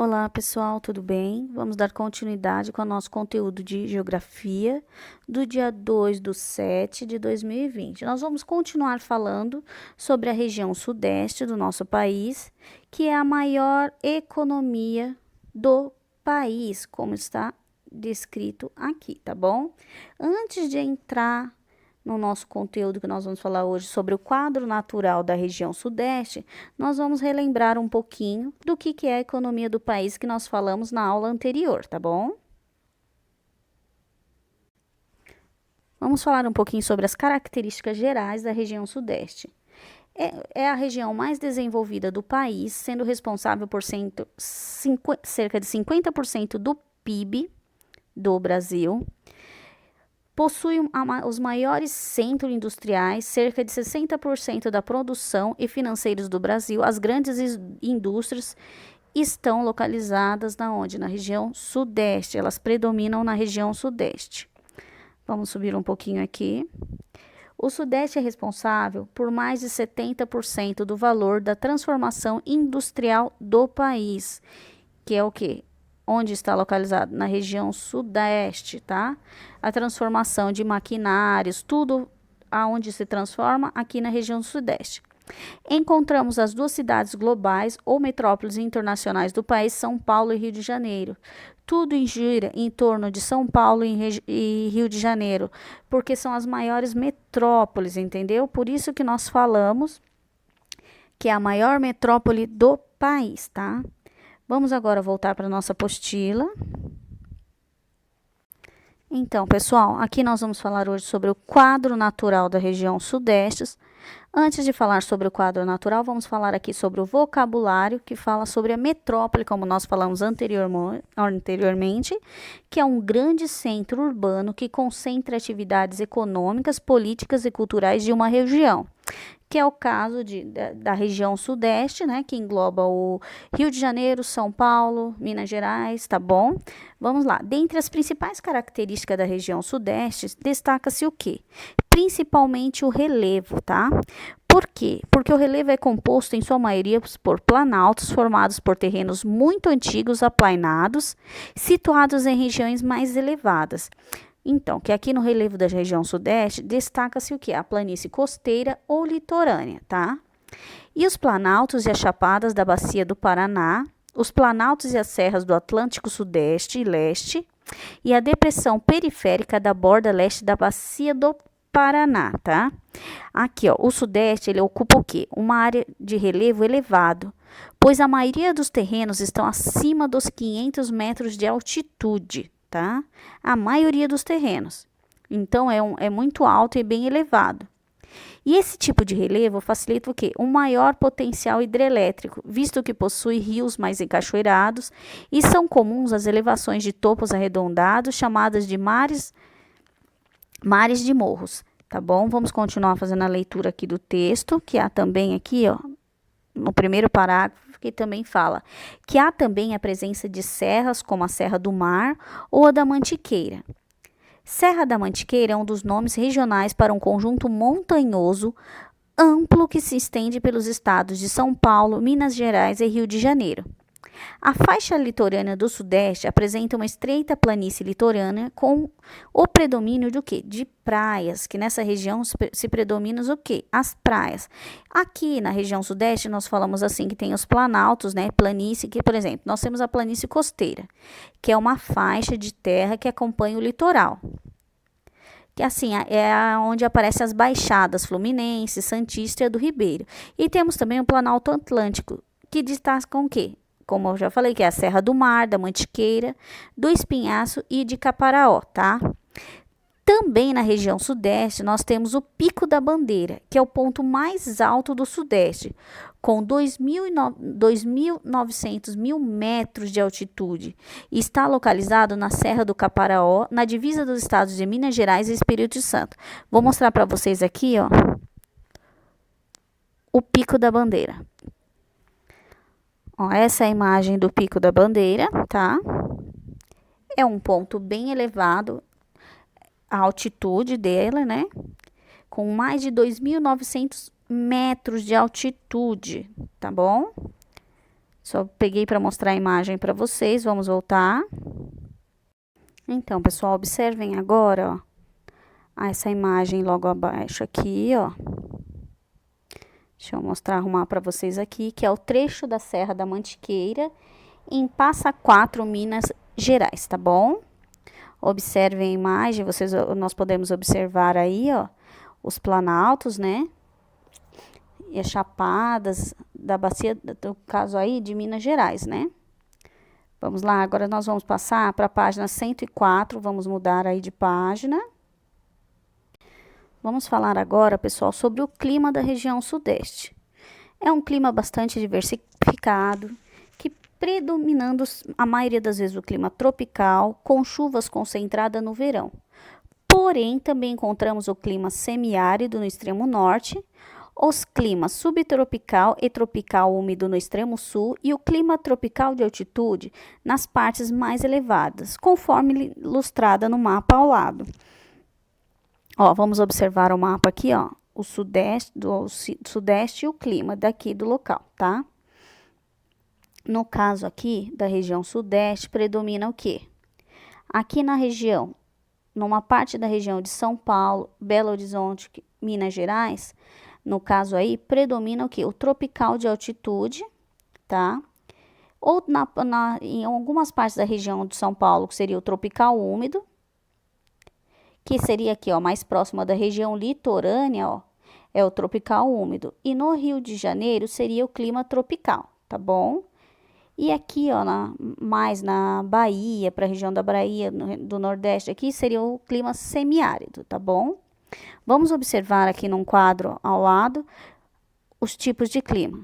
Olá, pessoal, tudo bem? Vamos dar continuidade com o nosso conteúdo de geografia do dia 2/7 de 2020. Nós vamos continuar falando sobre a região sudeste do nosso país, que é a maior economia do país, como está descrito aqui, tá bom? Antes de entrar no nosso conteúdo que nós vamos falar hoje sobre o quadro natural da região sudeste, nós vamos relembrar um pouquinho do que é a economia do país que nós falamos na aula anterior, tá bom? Vamos falar um pouquinho sobre as características gerais da região sudeste. É a região mais desenvolvida do país, sendo responsável por cerca de 50% do PIB do Brasil. Possui os maiores centros industriais, cerca de 60% da produção e financeiros do Brasil. As grandes indústrias estão localizadas na onde? Na região sudeste. Elas predominam na região sudeste. Vamos subir um pouquinho aqui. O sudeste é responsável por mais de 70% do valor da transformação industrial do país, que é o quê? Onde está localizado? Na região sudeste, tá? A transformação de maquinários, tudo aonde se transforma aqui na região sudeste. Encontramos as duas cidades globais ou metrópoles internacionais do país, São Paulo e Rio de Janeiro. Tudo gira em torno de São Paulo e Rio de Janeiro, porque são as maiores metrópoles, entendeu? Por isso que nós falamos que é a maior metrópole do país, tá? Vamos agora voltar para a nossa apostila. Então, pessoal, aqui nós vamos falar hoje sobre o quadro natural da região sudeste. Antes de falar sobre o quadro natural, vamos falar aqui sobre o vocabulário, que fala sobre a metrópole, como nós falamos anteriormente, que é um grande centro urbano que concentra atividades econômicas, políticas e culturais de uma região, que é o caso da região sudeste, né, que engloba o Rio de Janeiro, São Paulo, Minas Gerais, tá bom? Vamos lá. Dentre as principais características da região sudeste, destaca-se o quê? Principalmente o relevo, tá? Por quê? Porque o relevo é composto, em sua maioria, por planaltos formados por terrenos muito antigos, aplainados, situados em regiões mais elevadas. Então, que aqui no relevo da região sudeste, destaca-se o que? A planície costeira ou litorânea, tá? E os planaltos e as chapadas da bacia do Paraná, os planaltos e as serras do Atlântico Sudeste e Leste, e a depressão periférica da borda leste da bacia do Paraná, tá? Aqui, ó, o sudeste, ele ocupa o quê? Uma área de relevo elevado, pois a maioria dos terrenos estão acima dos 500 metros de altitude, tá? A maioria dos terrenos. Então, é muito alto e bem elevado. E esse tipo de relevo facilita o quê? Um maior potencial hidrelétrico, visto que possui rios mais encachoeirados e são comuns as elevações de topos arredondados, chamadas de mares de morros, tá bom? Vamos continuar fazendo a leitura aqui do texto, que há também aqui, ó, no primeiro parágrafo, que também fala que há também a presença de serras, como a Serra do Mar ou a da Mantiqueira. Serra da Mantiqueira é um dos nomes regionais para um conjunto montanhoso amplo que se estende pelos estados de São Paulo, Minas Gerais e Rio de Janeiro. A faixa litorânea do Sudeste apresenta uma estreita planície litorânea com o predomínio do quê? De praias, que nessa região se predominam o quê? As praias. Aqui na região Sudeste nós falamos assim que tem os planaltos, né? Planície, que por exemplo, nós temos a planície costeira, que é uma faixa de terra que acompanha o litoral. Que assim, é onde aparecem as baixadas Fluminense, Santista e do Ribeiro. E temos também o Planalto Atlântico, que destaca o quê? Como eu já falei, que é a Serra do Mar, da Mantiqueira, do Espinhaço e de Caparaó, tá? Também na região sudeste, nós temos o Pico da Bandeira, que é o ponto mais alto do sudeste, com 2.900 metros de altitude. E está localizado na Serra do Caparaó, na divisa dos estados de Minas Gerais e Espírito Santo. Vou mostrar para vocês aqui, ó, o Pico da Bandeira. Ó, essa é a imagem do Pico da Bandeira, tá? É um ponto bem elevado, a altitude dela, né? Com mais de 2.900 metros de altitude, tá bom? Só peguei para mostrar a imagem para vocês, vamos voltar. Então, pessoal, observem agora, ó, essa imagem logo abaixo aqui, ó. Deixa eu mostrar, arrumar para vocês aqui, que é o trecho da Serra da Mantiqueira, em Passa Quatro, Minas Gerais, tá bom? Observem a imagem, nós podemos observar aí, ó, os planaltos, né? E as chapadas da bacia, do caso aí, de Minas Gerais, né? Vamos lá, agora nós vamos passar para a página 104, vamos mudar aí de página. Vamos falar agora, pessoal, sobre o clima da região sudeste. É um clima bastante diversificado, que predominando a maioria das vezes o clima tropical, com chuvas concentradas no verão. Porém, também encontramos o clima semiárido no extremo norte, os climas subtropical e tropical úmido no extremo sul e o clima tropical de altitude nas partes mais elevadas, conforme ilustrada no mapa ao lado. Ó, vamos observar o mapa aqui, ó, o sudeste e o clima daqui do local, tá? No caso aqui da região sudeste, predomina o quê? Aqui na região, numa parte da região de São Paulo, Belo Horizonte, Minas Gerais, no caso aí, predomina o quê? O tropical de altitude, tá? Ou em algumas partes da região de São Paulo, que seria o tropical úmido, que seria aqui, ó, mais próxima da região litorânea, ó, é o tropical úmido. E no Rio de Janeiro seria o clima tropical, tá bom? E aqui, ó, mais na Bahia, para a região da Bahia, do Nordeste aqui, seria o clima semiárido, tá bom? Vamos observar aqui num quadro ao lado os tipos de clima.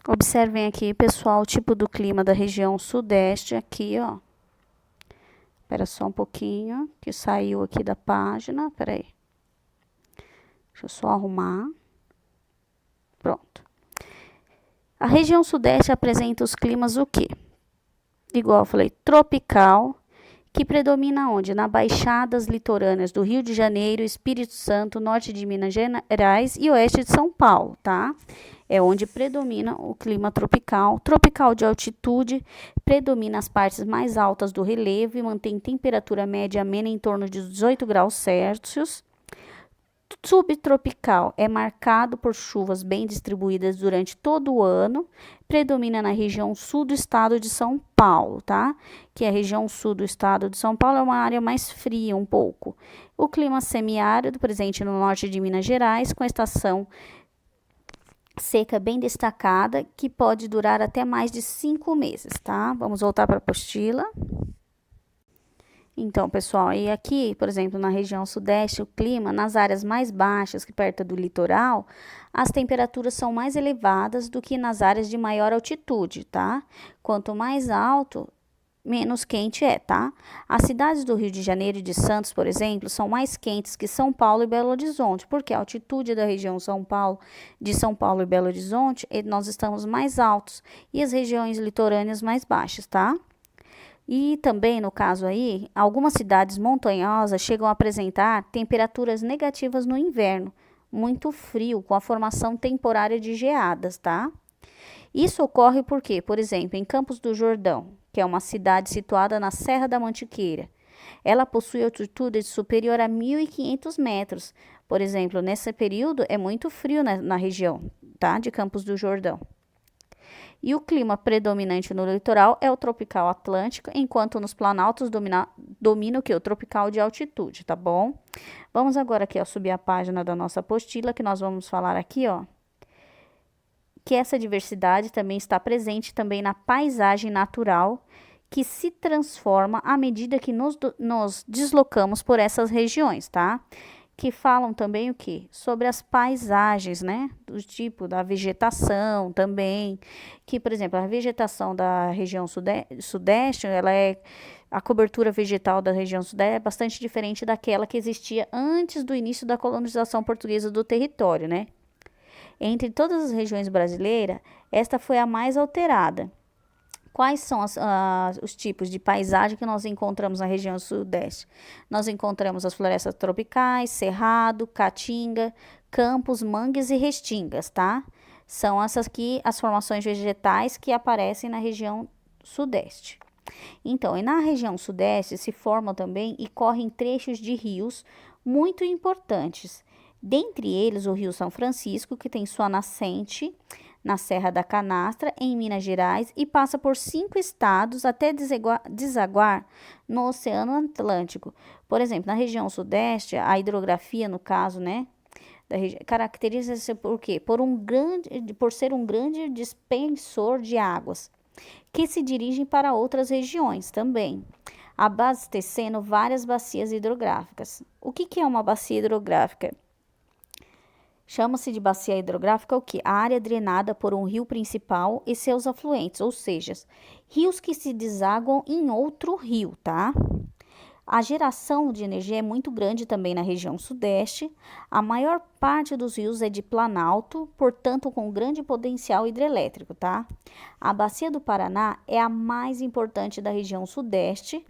Observem aqui, pessoal, o tipo do clima da região sudeste aqui, ó. Espera só um pouquinho, que saiu aqui da página. Espera aí. Deixa eu só arrumar. Pronto. A região sudeste apresenta os climas o quê? Igual eu falei, tropical, que predomina onde? Na baixadas litorâneas do Rio de Janeiro, Espírito Santo, norte de Minas Gerais e oeste de São Paulo, tá? É onde predomina o clima tropical. Tropical de altitude, predomina as partes mais altas do relevo e mantém temperatura média amena em torno de 18 graus Celsius. Subtropical é marcado por chuvas bem distribuídas durante todo o ano, predomina na região sul do estado de São Paulo, tá? Que a região sul do estado de São Paulo é uma área mais fria um pouco. O clima semiárido, presente no norte de Minas Gerais, com a estação seca bem destacada, que pode durar até mais de 5 meses, tá? Vamos voltar para a apostila. Então, pessoal, e aqui, por exemplo, na região sudeste, o clima, nas áreas mais baixas, que perto do litoral, as temperaturas são mais elevadas do que nas áreas de maior altitude, tá? Quanto mais alto, menos quente é, tá? As cidades do Rio de Janeiro e de Santos, por exemplo, são mais quentes que São Paulo e Belo Horizonte, porque a altitude da região de São Paulo e Belo Horizonte, nós estamos mais altos, e as regiões litorâneas mais baixas, tá? E também, no caso aí, algumas cidades montanhosas chegam a apresentar temperaturas negativas no inverno, muito frio, com a formação temporária de geadas, tá? Isso ocorre porque, por exemplo, em Campos do Jordão, que é uma cidade situada na Serra da Mantiqueira, ela possui altitude superior a 1.500 metros. Por exemplo, nesse período é muito frio na região, tá? De Campos do Jordão. E o clima predominante no litoral é o tropical atlântico, enquanto nos planaltos domina o que? O tropical de altitude, tá bom? Vamos agora aqui, ó, subir a página da nossa apostila, que nós vamos falar aqui, ó, que essa diversidade também está presente também na paisagem natural, que se transforma à medida que nos deslocamos por essas regiões, tá? Que falam também o quê? Sobre as paisagens, né? Do tipo da vegetação também, que, por exemplo, a vegetação da região sudeste, a cobertura vegetal da região sudeste é bastante diferente daquela que existia antes do início da colonização portuguesa do território, né? Entre todas as regiões brasileiras, esta foi a mais alterada. Quais são os tipos de paisagem que nós encontramos na região sudeste? Nós encontramos as florestas tropicais, cerrado, caatinga, campos, mangues e restingas, tá? São essas aqui as formações vegetais que aparecem na região sudeste. Então, e na região sudeste se formam também e correm trechos de rios muito importantes. Dentre eles, o Rio São Francisco, que tem sua nascente na Serra da Canastra, em Minas Gerais, e passa por 5 estados até desaguar no Oceano Atlântico. Por exemplo, na região sudeste, a hidrografia, no caso, né, caracteriza-se por quê? Por ser um grande dispensor de águas, que se dirigem para outras regiões também, abastecendo várias bacias hidrográficas. O que é uma bacia hidrográfica? Chama-se de bacia hidrográfica o quê? A área drenada por um rio principal e seus afluentes, ou seja, rios que se desaguam em outro rio, tá? A geração de energia é muito grande também na região sudeste. A maior parte dos rios é de planalto, portanto, com grande potencial hidrelétrico, tá? A Bacia do Paraná é a mais importante da região sudeste,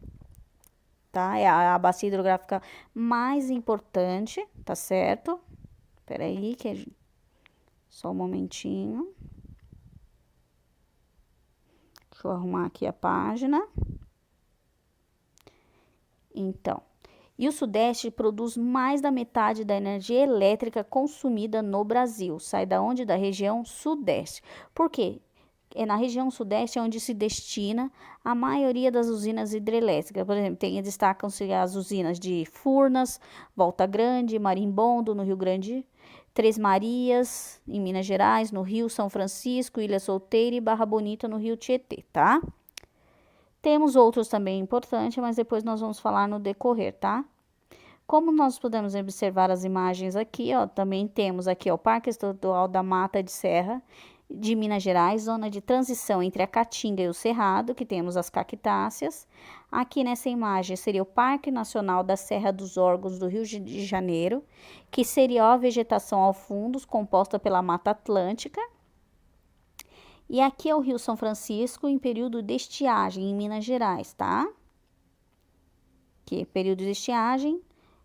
tá? É a bacia hidrográfica mais importante, tá certo? Espera aí, que é só um momentinho. Deixa eu arrumar aqui a página. Então, e o Sudeste produz mais da metade da energia elétrica consumida no Brasil. Sai da onde? Da região Sudeste. Por quê? É na região Sudeste onde se destina a maioria das usinas hidrelétricas. Por exemplo, destacam-se as usinas de Furnas, Volta Grande, Marimbondo, no Rio Grande, Três Marias, em Minas Gerais, no Rio São Francisco, Ilha Solteira e Barra Bonita, no Rio Tietê, tá? Temos outros também importantes, mas depois nós vamos falar no decorrer, tá? Como nós podemos observar as imagens aqui, ó, também temos aqui, ó, o Parque Estadual da Mata de Serra de Minas Gerais, zona de transição entre a Caatinga e o Cerrado, que temos as cactáceas. Aqui nessa imagem seria o Parque Nacional da Serra dos Órgãos do Rio de Janeiro, que seria a vegetação ao fundo, composta pela Mata Atlântica. E aqui é o Rio São Francisco em período de estiagem em Minas Gerais, tá? Que período de estiagem,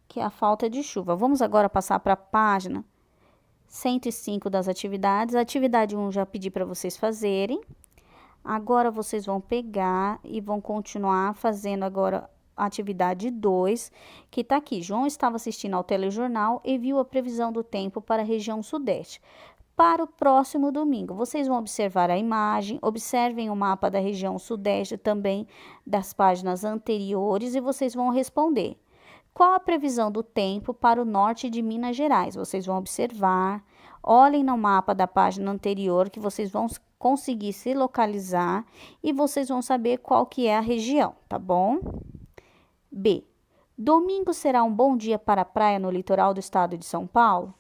que é a falta de chuva. Vamos agora passar para a página 105 das atividades. A atividade 1 já pedi para vocês fazerem. Agora vocês vão pegar e vão continuar fazendo agora a atividade 2, que tá aqui. João estava assistindo ao telejornal e viu a previsão do tempo para a região sudeste. Para o próximo domingo, vocês vão observar a imagem, observem o mapa da região sudeste também das páginas anteriores e vocês vão responder. Qual a previsão do tempo para o norte de Minas Gerais? Vocês vão observar, olhem no mapa da página anterior que vocês vão conseguir se localizar e vocês vão saber qual que é a região, tá bom? B. Domingo será um bom dia para a praia no litoral do estado de São Paulo?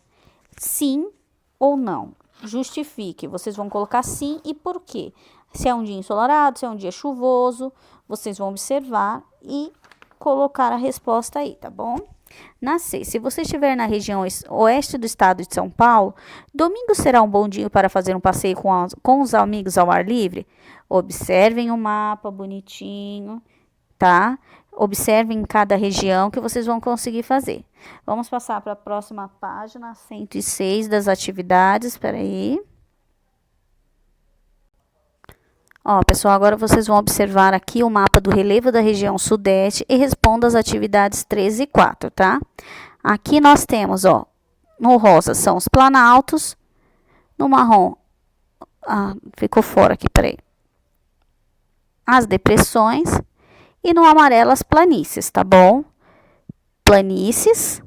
Sim ou não? Justifique. Vocês vão colocar sim e por quê. Se é um dia ensolarado, se é um dia chuvoso, vocês vão observar e colocar a resposta aí, tá bom? Na C, se você estiver na região oeste do estado de São Paulo, domingo será um bom dia para fazer um passeio com os amigos ao ar livre? Observem o mapa bonitinho, tá? Observem cada região que vocês vão conseguir fazer. Vamos passar para a próxima página, 106 das atividades. Espera aí. Ó, pessoal, agora vocês vão observar aqui o mapa do relevo da região sudeste e respondam as atividades 3 e 4, tá? Aqui nós temos, ó, no rosa são os planaltos, no marrom, ficou fora aqui, peraí, as depressões, e no amarelo as planícies, tá bom? Planícies,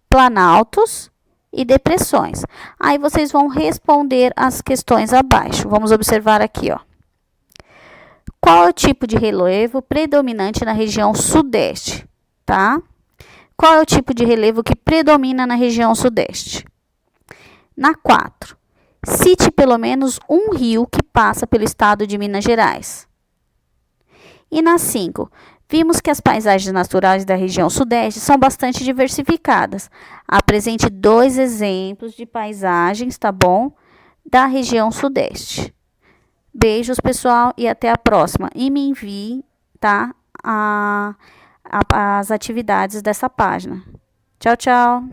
planaltos e depressões. Aí vocês vão responder as questões abaixo. Vamos observar aqui, ó. Qual é o tipo de relevo predominante na região sudeste, tá? Qual é o tipo de relevo que predomina na região sudeste? Na 4, cite pelo menos um rio que passa pelo estado de Minas Gerais. E na 5, vimos que as paisagens naturais da região sudeste são bastante diversificadas. Apresente 2 exemplos de paisagens, tá bom? Da região sudeste. Beijos, pessoal, e até a próxima. E me envie, tá? As atividades dessa página. Tchau, tchau.